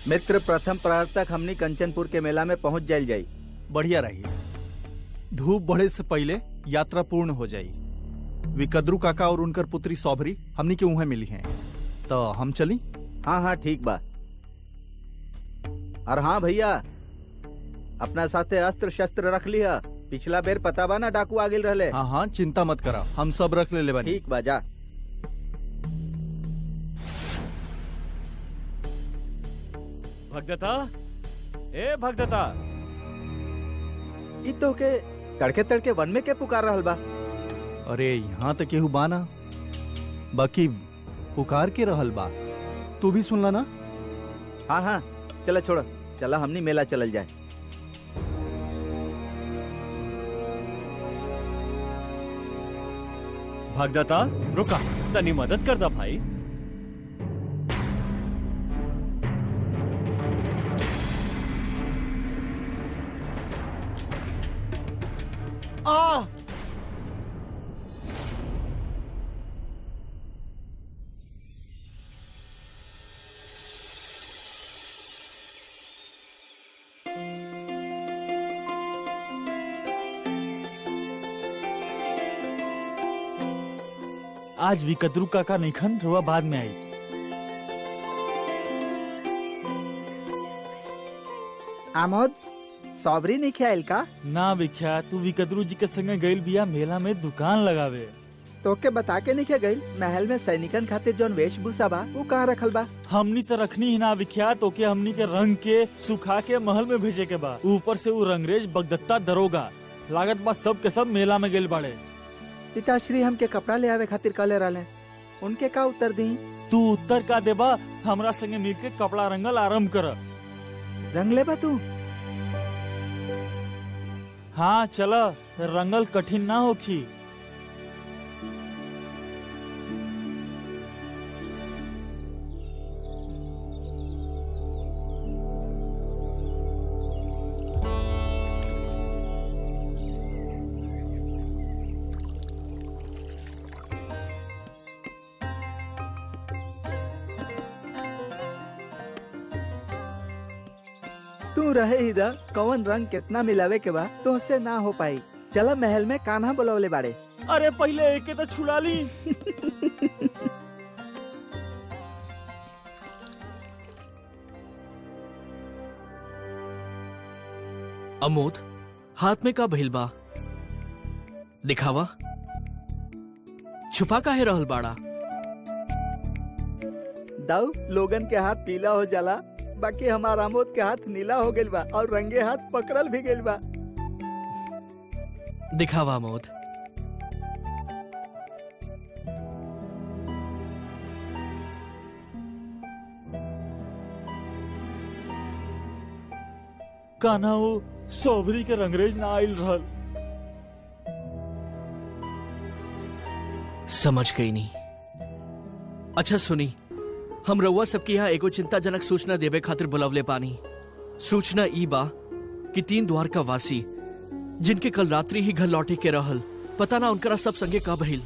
मित्र, प्रथम प्रहर तक हमनी कंचनपुर के मेला में पहुंच जाइल जाई। बढ़िया रही। धूप बढ़े से पहले यात्रा पूर्ण हो जाई। विकद्रू काका और उनकर पुत्री सौभरी हमनी के उहे मिली हैं, तो हम चली। हाँ हाँ ठीक बा। और हाँ भैया, अपना साथे अस्त्र शस्त्र रख लिया। पिछला बेर पता बा ना डाकू आ गेल रहले। हाँ हाँ चिंता मत करा, हम सब रख ले बानी। ठीक बा, जा। भगदत्ता, ए भगदत्ता। ई तो के तड़के तड़के वन में के पुकार रहल बा। अरे यहाँ तक केहू बा ना, बाकी पुकार के रहल बा। तू भी सुनला ना? हाँ हाँ चला, छोड़ चला, हमनी मेला चलल जाए। भगदत्ता रुका, तनी मदद कर दा भाई। आ! आज विकद्रू काका निखन रुआ बाद में आई। आमोद, सौबरी नहीं ख्याल का? ना विख्या, तू विकद्रू जी के संगे गइल बिया मेला में दुकान लगावे। तो के बता के नहीं गई महल में सैनिकन खातिर जौन वेशभूषा बा वो कहाँ रखल बा? हमनी तो रखनी ही ना विख्या, तो के हमनी के रंग के सुखा के महल में भेजे के बा। ऊपर से वो रंगरेज बगदत्ता दरोगा लागत बा सब के सब मेला में गइल बाड़े। पिताश्री हमके कपड़ा ले आवे खातिर कहले रहले, उनके का उत्तर दी? तू उत्तर का देबा? हमरा संगे मिलके कपड़ा रंगल आरंभ कर। रंग ले बा तू? हाँ चला, रंगल कठिन ना होखी। तू रहे इधर, कौन रंग कितना मिलावे के बा तो उससे ना हो पाई। चला महल में कान्हा बुलावले बाड़े। अरे पहले एके तो छुड़ा ली। अमोद, हाथ में का भइल बा? दिखावा। छुपा काहे रहल बाड़ा? दाऊ, लोगन के हाथ पीला हो जाला, बाकी हमारा आमोद के हाथ नीला हो गइल बा और रंगे हाथ पकड़ल भी गइल बा। दिखावा अमोद। कान्हा वो सौभरी के रंगरेज ना आइल रहल। समझ गई नहीं। अच्छा सुनी, हम रउआ सबके यहाँ एगो चिंताजनक सूचना देवे खातिर बुलवले पानी। सूचना ई बा कि 3 द्वारका वासी जिनके कल रात्रि ही घर लौटे के रहल, पता ना उनकरा सब संगे का भइल,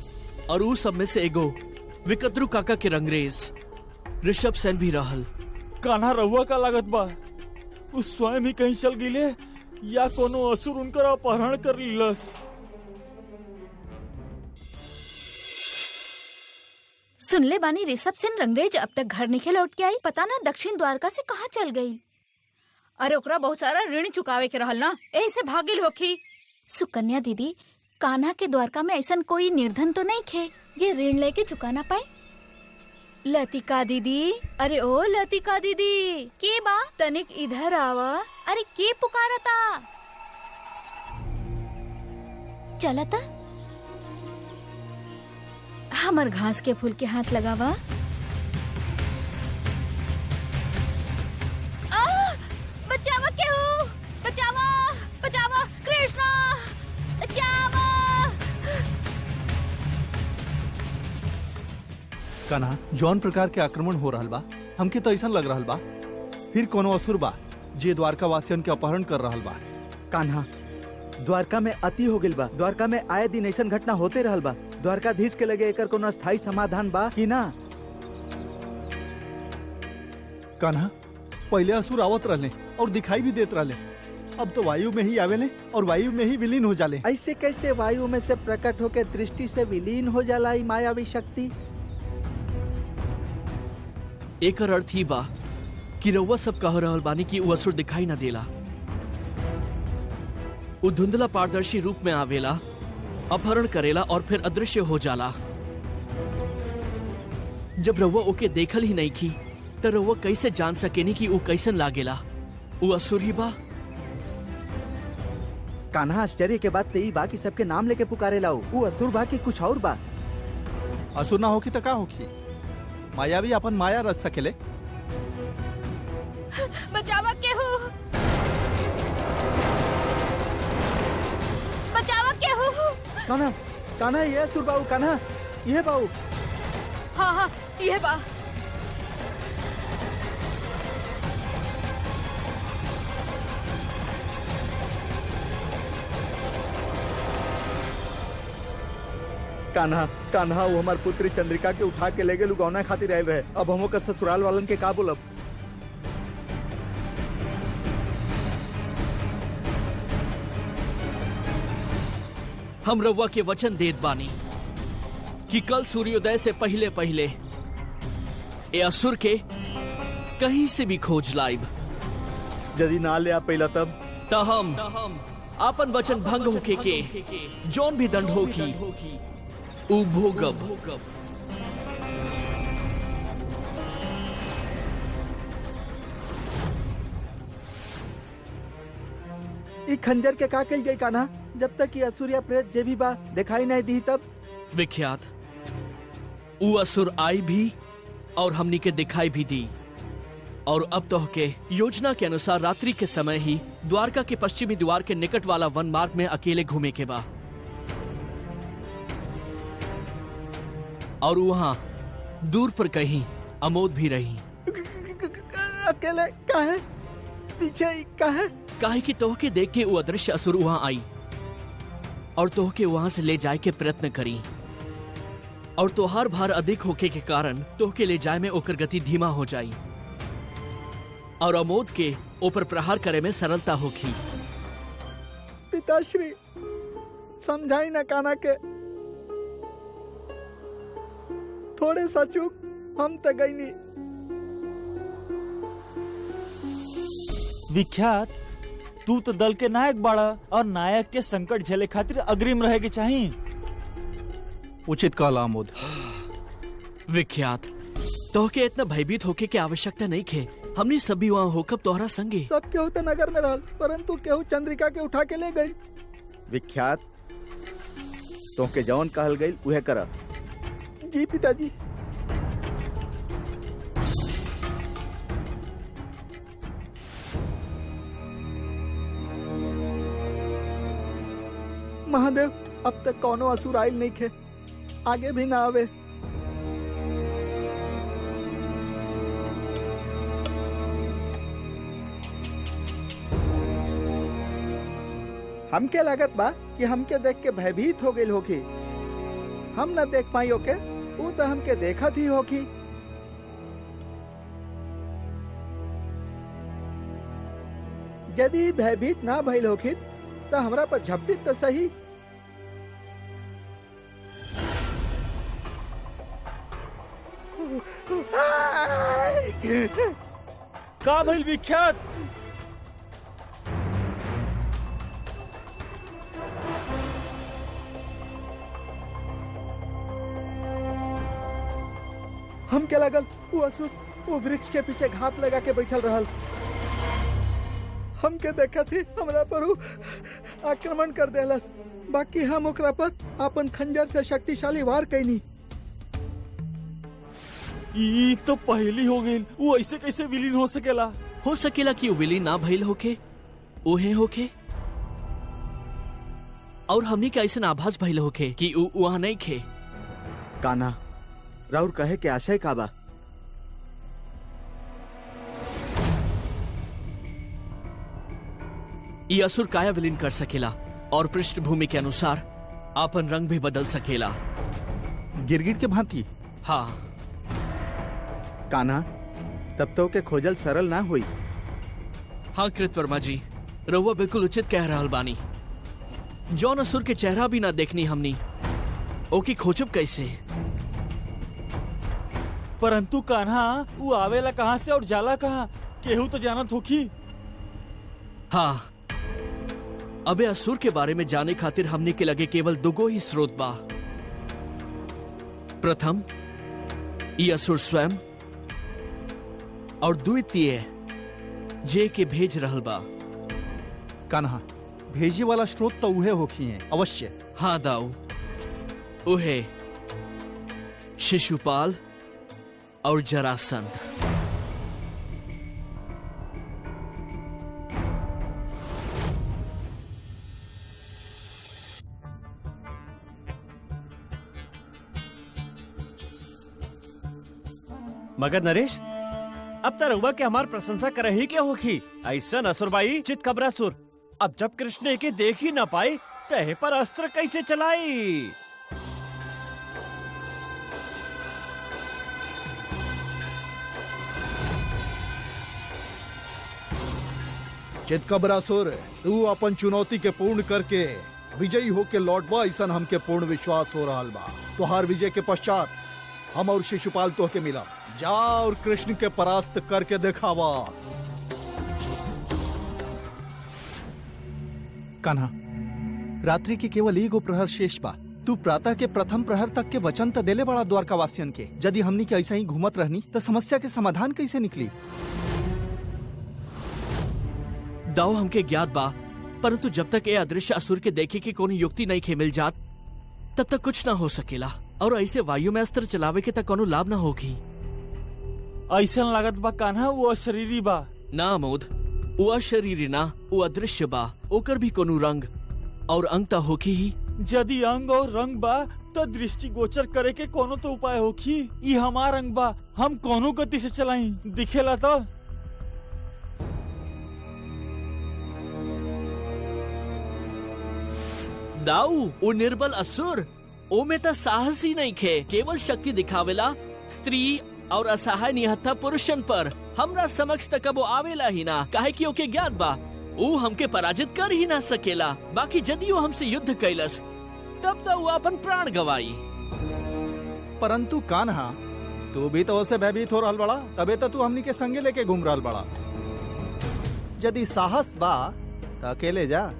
और ऊ सब में से एगो विकद्रू काका के रंगरेज ऋषभ सेन भी रहल। कान्हा रहुआ का लागत बा उ स्वयं ही कहीं चल गिले या कोनो असुर उनकर अपहरण कर लिलस। सुन ले बानी, ऋषभ सेन रंगरेज अब तक घर नहीं लौट के आई। पता ना दक्षिण द्वारका से कहाँ चल गई। अरे ओकरा बहुत सारा ऋण चुकावे के रहल ना, ऐसे भागिल होखी। सुकन्या दीदी, कान्हा के द्वारका में ऐसा कोई निर्धन तो नहीं खे जे ऋण लेके चुका ना पाए। लतिका दीदी, अरे ओ लतिका दीदी, के बा? तनिक इधर आवा। अरे के पुकारता? चलता हमर घास के फूल के हाथ लगावा। बचावा केहू, बचावा, बचावा, कृष्णा, बचावा। कान्हा, जौन प्रकार के आक्रमण हो रहल बा, हमके तो ऐसा लग रहल बा फिर कोनो असुर बा जे द्वारका वासियन के अपहरण कर रहल बा। कान्हा, द्वारका में अति हो गइल बा। द्वारका में आए दिन ऐसा घटना होते रहल बा। द्वारकाधीश के लगे एकर कोनो स्थायी समाधान बा कि ना? कान्हा, पहले असुर आवत रहले और दिखाई भी देत रहले, अब तो वायु में ही आवेले और वायु में ही विलीन हो जाले। ऐसे कैसे वायु में से प्रकट होके दृष्टि से विलीन हो जाला ई मायावी शक्ति? एकर अर्थ ही बा कि रउआ सब कह रहल बानी कि उ असुर दिखाई न देला। उ धुंधला पारदर्शी रूप में आवेला, अपहरण करेला और फिर अदृश्य हो जाला। जब रउआ ओके देखल ही नहीं की तो रउआ कैसे जान सकेनी कि उ कैसन लागेला? उ असुर ही बा। कान्हा आश्चर्य के बाद तेई बा कि सबके नाम लेके पुकारे लाओ। वो असुर बा कि कुछ और बा? असुर ना होकी तो का होकी? मायावी अपन माया रच सकेले। बचावा केहू, बचावा केहू। कान्हा, कान्हा ये असुर बाऊ, कान्हा ये बाऊ। हाँ हाँ ये बा। कान्हा, कान्हा वो हमार पुत्री चंद्रिका के उठा के ले गए लुगौना खातिर आयल रहे। अब हम ओकर ससुराल वालन के का बोलब? हम रउआ के वचन देत बानी कि कल सूर्योदय से पहले पहले ए असुर के कहीं से भी खोज लाइब। यदि ना ले आ पहला तब हम आपन वचन भंग होके के जौन भी दंड होगी उ भोगब। ई खंजर के का कल गई कान्हा? जब तक ये असुर या प्रेत जे भी बा दिखाई नहीं दी तब विख्यात उ असुर आई भी और हमनी के दिखाई भी दी। और अब तो के योजना के अनुसार रात्रि के समय ही द्वारका के पश्चिमी द्वार के निकट वाला वन मार्ग में अकेले घूमे के बा। और वहाँ दूर पर कहीं अमोद भी रही। अकेले काहे? पीछे काहे? काहे कि तोहके देख के वो अदृश्य असुर वहाँ आई और तोहके वहाँ से ले जाए के प्रयत्न करी। और तोहार भार अधिक होके के कारण तोहके ले जाए में ओकर गति धीमा हो जाई और अमोद के ऊपर प्रहार करे में सरलता होगी। पिताश्री समझाई ना कान्हा के। थोड़े सा चूक हम तक गई नहीं। विख्यात तू तो दल के नायक बाड़ा और नायक के संकट झेले खातिर अग्रिम रहे के चाहिए। उचित कहला आमोद। विख्यात तोहके इतना भयभीत होके के आवश्यकता नहीं खे। हमने सभी वहाँ होकर तोहरा संगे। सब केहू तो नगर में रहल, परंतु केहू चंद्रिका के उठा के ले गई। विख्यात तो के जौन कहल गई उहे करा। जी पिताजी। महादेव अब तक कौनो असुर आयल नहीं खे, आगे भी ना आवे। हमके लागत बा कि हमके देख के भयभीत हो गई होगी। हम न देख पाई ओके, वो तो हमके देखत ही होगी। यदि भयभीत ना भइल होगी तो हमरा पर झपटी तो सही। का भइल विख्यात? हम क्या लगल वो असुर वो वृक्ष के पीछे घात लगा के बैठल रहल। हम के देखा थी हमरा पर वो आक्रमण कर देलस। बाकी हम ओकरा पर अपन खंजर से शक्तिशाली वार कैनी। ई तो पहली हो गई। वो ऐसे कैसे विलीन हो सकेला? हो सकेला कि विलीन ना भइल होके, ओहे होके। और हमनी के ऐसा आभास भइल होके कि वहाँ नहीं खे। कान्हा राउर कहे के आशय का बा? ये असुर काया विलीन कर सकेला और पृष्ठभूमि के अनुसार आपन रंग भी बदल सकेला। गिरगिट के भांति। हाँ कान्हा तब तो के खोजल सरल ना हुई। हाँ कृतवर्मा जी, रउआ बिल्कुल उचित कह रहल बानी। जौन असुर के चेहरा भी ना देखनी हमनी, ओकी खोजब कैसे? परंतु कान्हा वो आवेला कहाँ से और जाला कहाँ, केहू तो जानत होखी। हाँ, अबे असुर के बारे में जाने खातिर हमने के लगे केवल दुगो ही स्रोत बा। प्रथम ई असुर स्वयं, और द्वितीय जे के भेज रहल बा। कान्हा, भेजे वाला स्रोत तो उहे होखी हैं अवश्य। हाँ दाऊ, उहे शिशुपाल और जरासंध। मगर नरेश, अब तो रउआ के हमार प्रशंसा करे ही क्या होखी। ऐसा असुरबाई चित कबरासुर, अब जब कृष्ण के देख ही न पाई तहे पर अस्त्र कैसे चलाई। चितकबरासुर, तू अपन चुनौती के पूर्ण करके विजयी होके लौटबा, ऐसा हमके पूर्ण विश्वास हो रहा बा। तुहार विजय के पश्चात हम और शिशुपाल तोहके मिला। जा और कृष्ण के परास्त करके दिखावा। कान्हा, रात्रि के केवल एगो प्रहर शेष बा। तू प्रातः के प्रथम प्रहर तक के वचन त देले बड़ा द्वारका वासियन के। यदि हमनी के ऐसा ही घूमत रहनी तो समस्या के समाधान कैसे निकली? दाऊ हमके ज्ञात बा, परंतु जब तक ये अदृश्य असुर के देखे की कोई युक्ति नहीं खेमिल जात, तब तक कुछ ना हो सकेला। और ऐसे वायु में अस्त्र चलावे के तक कोनो लाभ ना होगी। ऐसा लागत बा कान्हा वो अशरीरी बा। ना अमोद, वो अशरीरी ना, वो अदृश्य बा। ओकर भी कोनो रंग और अंग त होखी ही। यदि अंग और रंग बा तो दृष्टि गोचर करे के कोनो तो उपाय होखी। ई हमार अंग बा, हम कोनो गति से चलाई, दिखेला तो। दाऊ, वो निर्बल असुर, ओ में त साहस ही नहीं खे, केवल शक्ति दिखावेला स्त्री और असहाय निहत्था पुरुषन पर। हमरा समक्ष तक वो आवेला ही ना, काहे कि ओके ज्ञात बा वो हमके पराजित कर ही ना सकेला। बाकी यदि वो हमसे युद्ध कैलस तब तो वो अपन प्राण गवाई। परंतु कान्हा, तू भी तो उसे भयभीत हो रहल बड़ा, तबे तो तू हमनी के संगे लेके घूम रहल बड़ा। यदि साहस बा तो अकेले जा।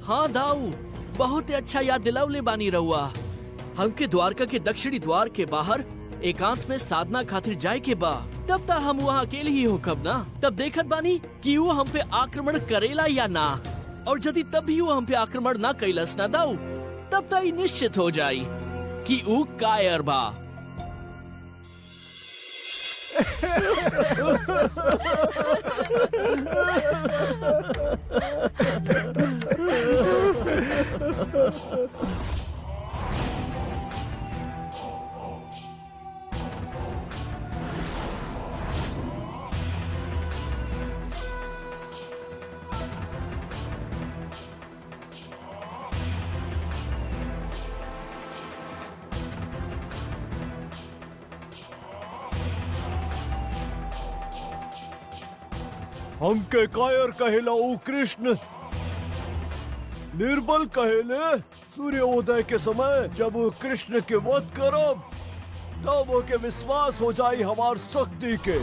हाँ दाऊ, बहुत ही अच्छा याद दिलावले बानी रहुआ। हमके द्वारका के दक्षिणी द्वार के बाहर एकांत में साधना खातिर जाए के बा। तब तक हम वहाँ अकेले ही हो कब ना, तब देखत बानी कि वो हम पे आक्रमण करेला या ना। और यदि तब भी वो हम पे आक्रमण ना कैलस ना दाऊ, तब तक निश्चित हो जाई कि वो कायर बा। हमके कायर कहेला ओ कृष्ण, निर्बल कहेले सूर्योदय के समय जब वो कृष्ण के वध करब तब ओके विश्वास हो जाई हमार शक्ति के।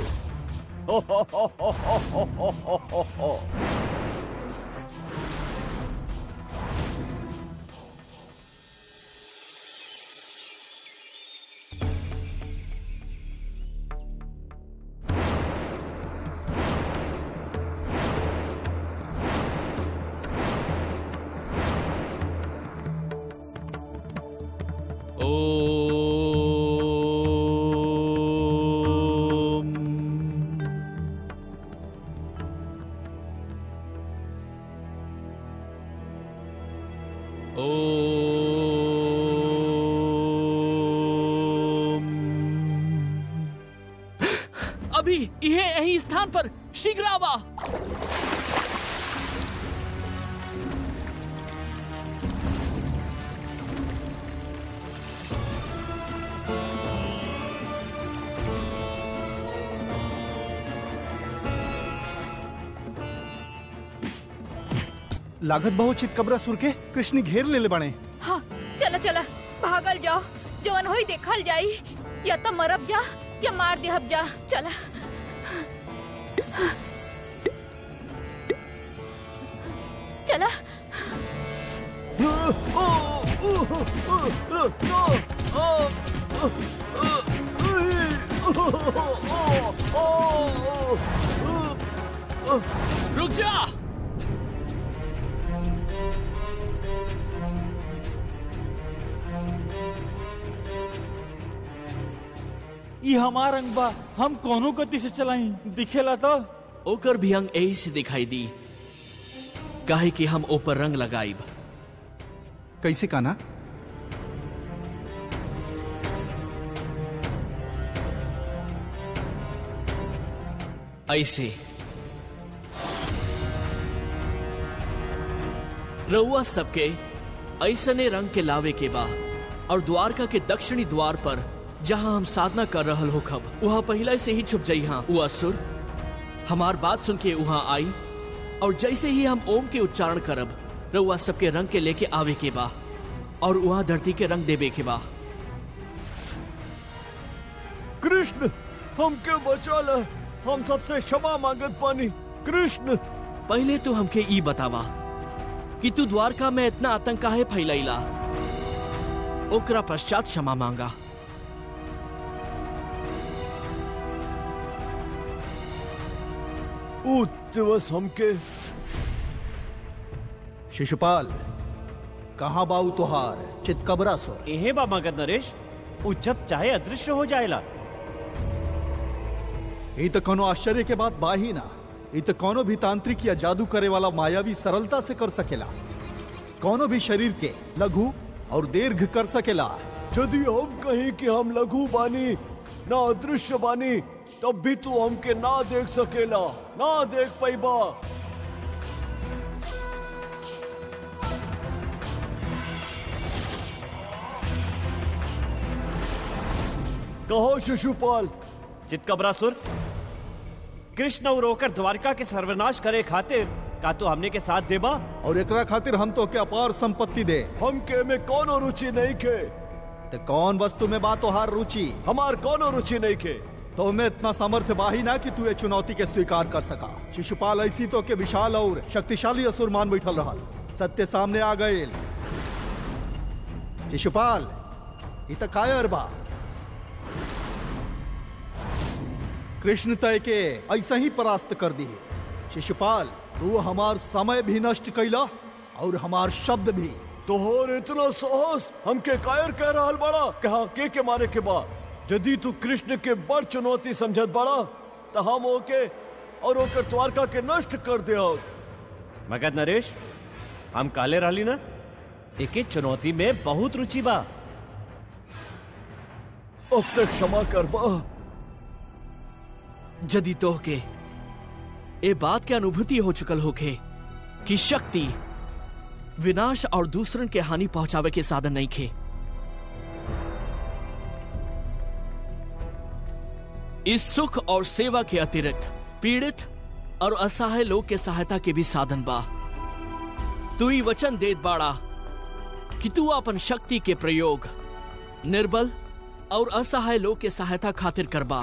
अभी यही स्थान पर शीघ्र आवा। लागत बहुत चितकबरा सुर के कृष्ण घेर ले बने। हाँ चला चला भागल जाओ, जवन होई देखल जाई, या तो मरब जा या मार देहब जा। चला चला रुक जा। ये हमार अंग बा, हम कोनो गति से चलाई, दिखेला तो। ओकर भी अंग यही से दिखाई दी, काहे कि हम ऊपर रंग लगाइब। कैसे काना? ऐसे रउआ सबके ऐसने रंग के लावे के बा, और द्वारका के दक्षिणी द्वार पर जहां हम साधना कर रहल हो खब, वहां पहले से ही छुप जाई। हाँ, वो असुर हमार बात सुन के वहां आई, और जैसे ही हम ओम के उच्चारण करब, रउआ सबके रंग के लेके आवे के बा, और वहां धरती के रंग देवे के बा। कृष्ण हमके बचा ले, हम सबसे क्षमा मांगत पानी। कृष्ण पहले तो हमके ई बतावा कि तू द्वारका में इतना आतंक काहे फैलैला, ओकरा पश्चात क्षमा मांगा। ऊ दिवस हमके शिशुपाल, कहाँ बाऊ तुहार चितकबरा सुर? एहे बा मगध नरेश, ऊ जब चाहे अदृश्य हो जाएला। ये तो कोनो आश्चर्य के बात बा ही ना। ये तो कोनो भी तांत्रिक या जादू करे वाला मायावी सरलता से कर सकेला। कोनो भी शरीर के लघु और दीर्घ कर सकेला। यदि हम कहीं कि हम लघु बानी ना अदृश्य बानी, तब भी तू हमके ना देख सकेला, ना देख पाइबा। कहो शिशुपाल। चितकबरासुर, कृष्ण और होकर द्वारका के सर्वनाश करे खातिर का तू हमने के साथ देबा? और एकरा खातिर हम तो के अपार संपत्ति दे। हमके में कोनो रुचि नहीं के। ते कौन वस्तु में बा तोहार रुचि? हमार कोनो रुचि नहीं के। तो मैं इतना सामर्थ्य बाही ना कि तू ये चुनौती के स्वीकार कर सका। शिशुपाल ऐसी तो के विशाल और शक्तिशाली असुर मान बैठल रहल, सत्य सामने आ गए। शिशुपाल, इ त कायर बा। कृष्ण तय के ऐसा ही परास्त कर दी। शिशुपाल, तू हमार समय भी नष्ट कैला और हमार शब्द भी। तोहर इतना साहस हमके कायर कह रहा बड़ा। कहा के मारे के बा? यदि तू कृष्ण के बड़ चुनौती समझत बड़ा, तो हम ओके और ओकर द्वारका के नष्ट कर दे। मगध नरेश, हम काले रहली ना, एक चुनौती में बहुत रुचि बा। अब तक क्षमा कर बा। यदि तोहके ए बात के अनुभूति हो चुकल होके कि शक्ति विनाश और दूसरन के हानि पहुंचावे के साधन नहीं खे, इस सुख और सेवा के अतिरिक्त पीड़ित और असहाय लोग के सहायता के भी साधन बा। तू ही वचन देत बाड़ा कि तू अपन शक्ति के प्रयोग निर्बल और असहाय लोग के सहायता खातिर करबा,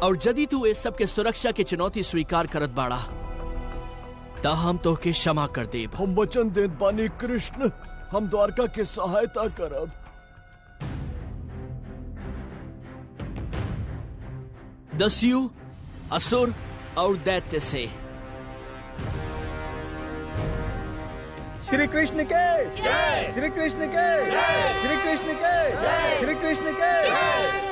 और यदि तू इस सब के सुरक्षा की चुनौती स्वीकार करत बाड़ा, ता हम तो के क्षमा कर देब। हम वचन देत बानी कृष्ण, हम द्वारका की सहायता करब। दस्यु, असुर और दैत्य से। श्री कृष्ण के जय, श्री कृष्ण के जय, श्री कृष्ण के जय, श्री कृष्ण के जय।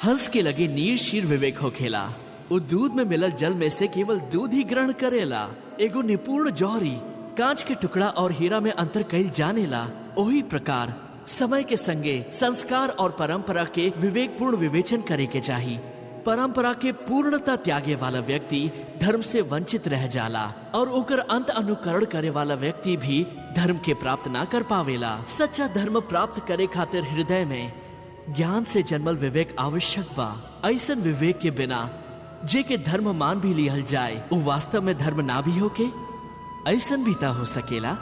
हंस के लगे नीर शीर विवेक हो खेला, वो दूध में मिलल जल में से केवल दूध ही ग्रहण करेला। एगो निपुण जौहरी कांच के टुकड़ा और हीरा में अंतर कैल जानेला। वही प्रकार समय के संगे संस्कार और परंपरा के विवेकपूर्ण विवेचन करे के चाहिए। परंपरा के पूर्णता त्यागे वाला व्यक्ति धर्म से वंचित रह जाला, और ओकर अंत अनुकरण करे वाला व्यक्ति भी धर्म के प्राप्त ना कर पावेला। सच्चा धर्म प्राप्त करे खातिर हृदय में ज्ञान से जन्मल विवेक आवश्यक बा। ऐसन विवेक के बिना जे के धर्म मान भी लिहल जाए वो वास्तव में धर्म ना भी होके ऐसन भी ता हो सकेला